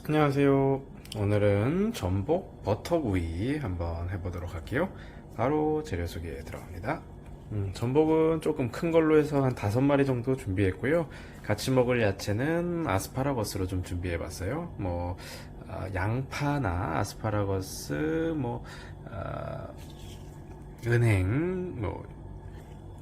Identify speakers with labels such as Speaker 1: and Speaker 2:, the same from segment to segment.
Speaker 1: 안녕하세요. 오늘은 전복 버터구이 한번 해보도록 할게요. 바로 재료 소개에 들어갑니다. 전복은 조금 큰 걸로 해서 한 5마리 정도 준비했고요. 같이 먹을 야채는 아스파라거스로 좀 준비해봤어요. 양파나 아스파라거스, 은행,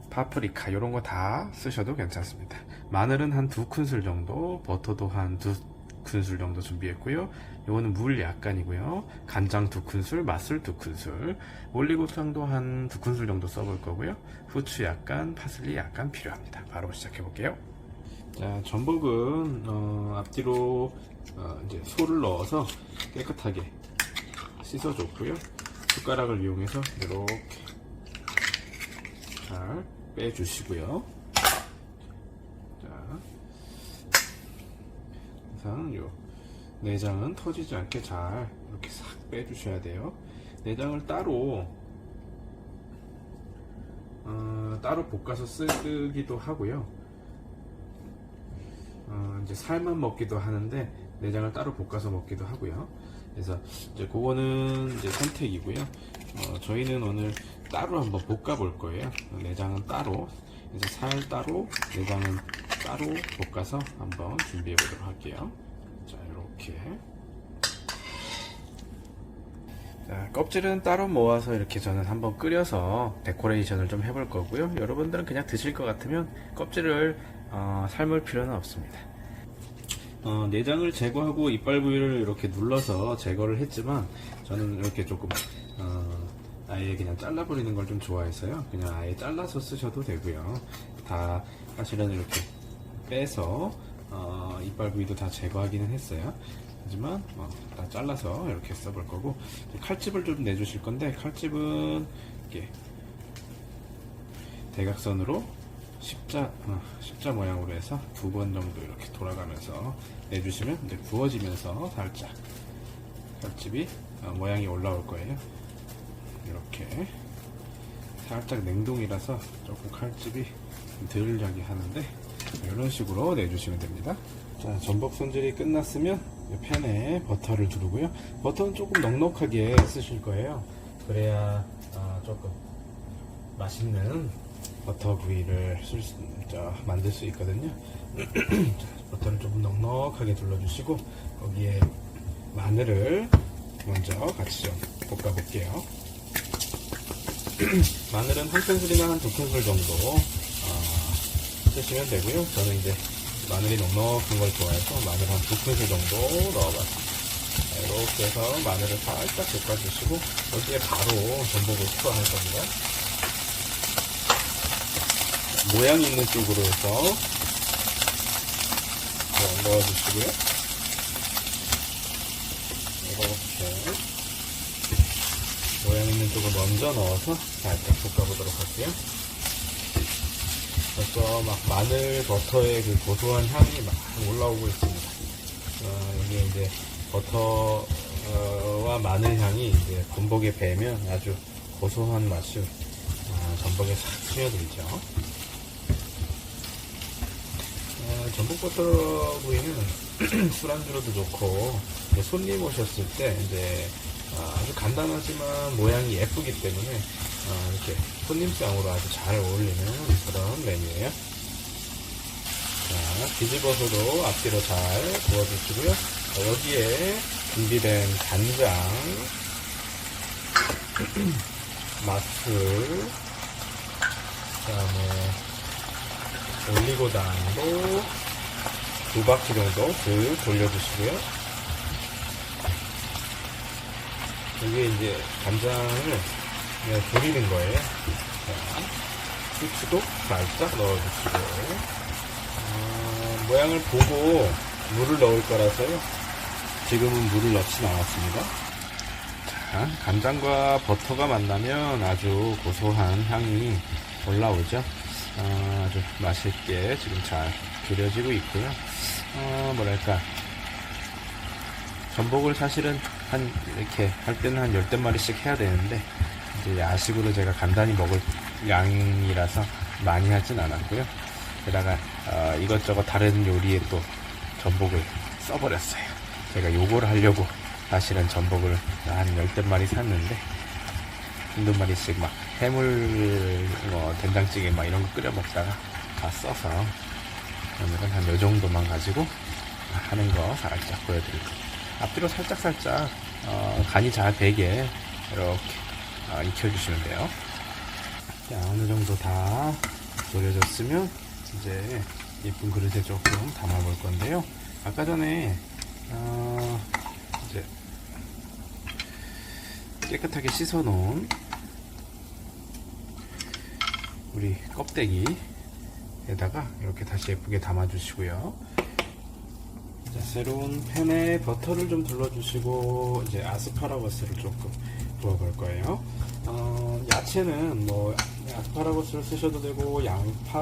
Speaker 1: 파프리카 이런 거 다 쓰셔도 괜찮습니다. 마늘은 한 2큰술 정도, 버터도 한 2큰술 정도 준비했고요. 이거는 물 약간이고요. 간장 2큰술, 맛술 2큰술, 올리고당도 한 2큰술 정도 써볼 거고요. 후추 약간, 파슬리 약간 필요합니다. 바로 시작해 볼게요. 자, 전복은 앞뒤로 이제 소를 넣어서 깨끗하게 씻어줬고요. 숟가락을 이용해서 이렇게 잘 빼주시고요. 자, 항상 요 내장은 터지지 않게 잘 이렇게 싹 빼주셔야 돼요. 내장을 따로 볶아서 쓰기도 하고요. 이제 살만 먹기도 하는데 내장을 따로 볶아서 먹기도 하고요. 그래서 이제 그거는 이제 선택이고요. 저희는 오늘 따로 한번 볶아 볼 거예요. 내장은 따로, 이제 살 따로, 내장은 따로 볶아서 한번 준비해 보도록 할게요. 자, 이렇게. 자, 껍질은 따로 모아서 이렇게 저는 한번 끓여서 데코레이션을 좀 해볼 거고요. 여러분들은 그냥 드실 것 같으면 껍질을 삶을 필요는 없습니다. 내장을 제거하고 이빨 부위를 이렇게 눌러서 제거를 했지만 저는 이렇게 조금 아예 그냥 잘라버리는 걸 좀 좋아해서요. 그냥 아예 잘라서 쓰셔도 되고요. 다 사실은 이렇게 빼서 이빨 부위도 다 제거하기는 했어요. 하지만 다 잘라서 이렇게 써볼 거고, 칼집을 좀 내주실 건데 칼집은 이렇게 대각선으로 십자 모양으로 해서 2번 정도 이렇게 돌아가면서 내주시면 이제 구워지면서 살짝 칼집이 모양이 올라올 거예요. 이렇게 살짝 냉동이라서 조금 칼집이 덜 나게 하는데 이런 식으로 내주시면 됩니다. 자, 전복 손질이 끝났으면 팬에 버터를 두르고요. 버터는 조금 넉넉하게 쓰실 거예요. 그래야 조금 맛있는 버터 구이를 만들 수 있거든요. 자, 버터를 조금 넉넉하게 둘러주시고 거기에 마늘을 먼저 같이 좀 볶아 볼게요. 마늘은 1큰술이나 한 2큰술 정도 쓰시면 되고요. 저는 이제 마늘이 넉넉한 걸 좋아해서 마늘 한 2큰술 정도 넣어봤습니다. 이렇게 해서 마늘을 살짝 볶아주시고 여기에 바로 전복을 투하할 겁니다. 모양 있는 쪽으로 해서 넣어주시고요. 이렇게 모양 있는 쪽을 먼저 넣어서 살짝 볶아보도록 할게요. 벌써 막 마늘 버터의 그 고소한 향이 막 올라오고 있습니다. 여기 이제 버터와 마늘 향이 이제 전복에 배면 아주 고소한 맛이 전복에 싹 스며들죠. 전복 버터 구이는 술안주로도 좋고, 손님 오셨을 때 이제 아주 간단하지만 모양이 예쁘기 때문에 이렇게 손님상으로 아주 잘 어울리는 그런 메뉴예요. 자, 뒤집어서도 앞뒤로 잘 구워주시고요. 여기에 준비된 간장, 맛술, 그 다음에 올리고당도 2바퀴 정도 슥 돌려주시고요. 여기에 이제 간장을 그냥 돌리는 거예요. 자, 후추도 살짝 넣어주시고, 모양을 보고 물을 넣을 거라서요. 지금은 물을 넣진 않았습니다. 자, 간장과 버터가 만나면 아주 고소한 향이 올라오죠. 아주 맛있게 지금 잘 졸여지고 있고요. 뭐랄까, 전복을 사실은 이렇게 할 때는 한 10마리씩 해야 되는데, 이제 야식으로 제가 간단히 먹을 양이라서 많이 하진 않았고요. 게다가 이것저것 다른 요리에 또 전복을 써버렸어요. 제가 요거를 하려고 사실은 전복을 한 10댓마리 샀는데 한두 마리씩 막 해물 된장찌개 막 이런 거 끓여 먹다가 다 써서 오늘은 한 요 정도만 가지고 하는 거 살짝 보여드릴게요. 앞뒤로 살짝 간이 잘 배게 이렇게 익혀주시면 돼요. 자, 어느 정도 다 졸여졌으면 이제 예쁜 그릇에 조금 담아볼 건데요. 아까 전에 이제 깨끗하게 씻어 놓은 우리 껍데기에다가 이렇게 다시 예쁘게 담아 주시고요. 자, 새로운 팬에 버터를 좀 둘러주시고 이제 아스파라거스를 조금 부어볼 거예요. 야채는 뭐 아스파라거스를 쓰셔도 되고 양파,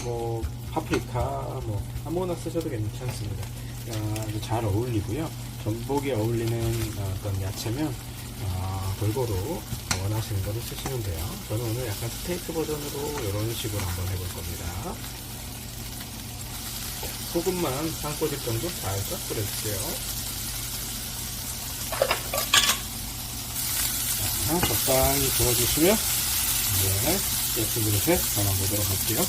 Speaker 1: 뭐 파프리카, 뭐 아무거나 쓰셔도 괜찮습니다. 아주 잘 어울리고요. 전복에 어울리는 어떤 야채면 골고루 원하시는 거를 쓰시면 돼요. 저는 오늘 약간 스테이크 버전으로 이런 식으로 한번 해볼 겁니다. 소금만 한 꼬집 정도 살짝 뿌려주세요. 자, 적당히 부어주시면 이제 예쁜 그릇에 담아보도록 할게요.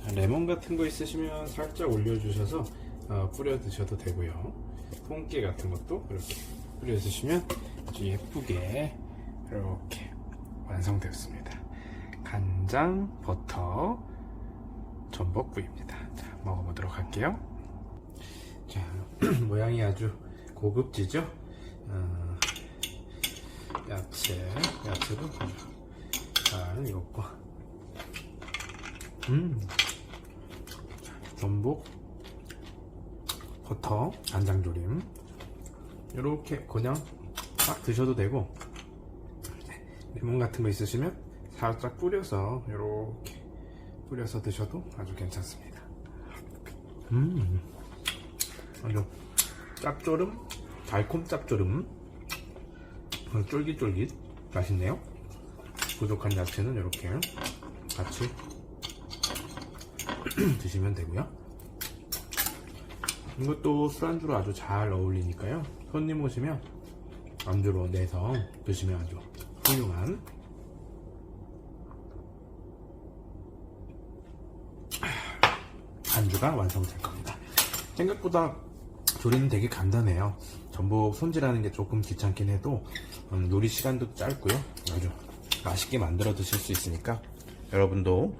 Speaker 1: 자, 레몬 같은 거 있으시면 살짝 올려주셔서 뿌려 드셔도 되고요. 통깨 같은 것도 이렇게 뿌려 주시면 아주 예쁘게 이렇게 완성되었습니다. 간장, 버터, 전복구이입니다. 자, 먹어보도록 할게요. 자, 모양이 아주 고급지죠? 야채도 잘 익었고, 전복, 버터, 간장조림 이렇게 그냥 딱 드셔도 되고, 레몬 같은 거 있으시면 살짝 뿌려서 이렇게 뿌려서 드셔도 아주 괜찮습니다. 아주 짭조름, 달콤 짭조름, 쫄깃쫄깃 맛있네요. 부족한 야채는 이렇게 같이 드시면 되고요. 이것도 술안주로 아주 잘 어울리니까요. 손님 오시면 안주로 내서 드시면 아주 훌륭한 안주가 완성될 겁니다. 생각보다 조리는 되게 간단해요. 전복 손질하는 게 조금 귀찮긴 해도 요리 시간도 짧고요. 아주 맛있게 만들어 드실 수 있으니까 여러분도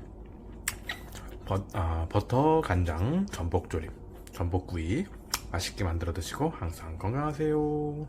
Speaker 1: 버터, 간장, 전복조림, 전복구이 맛있게 만들어 드시고 항상 건강하세요.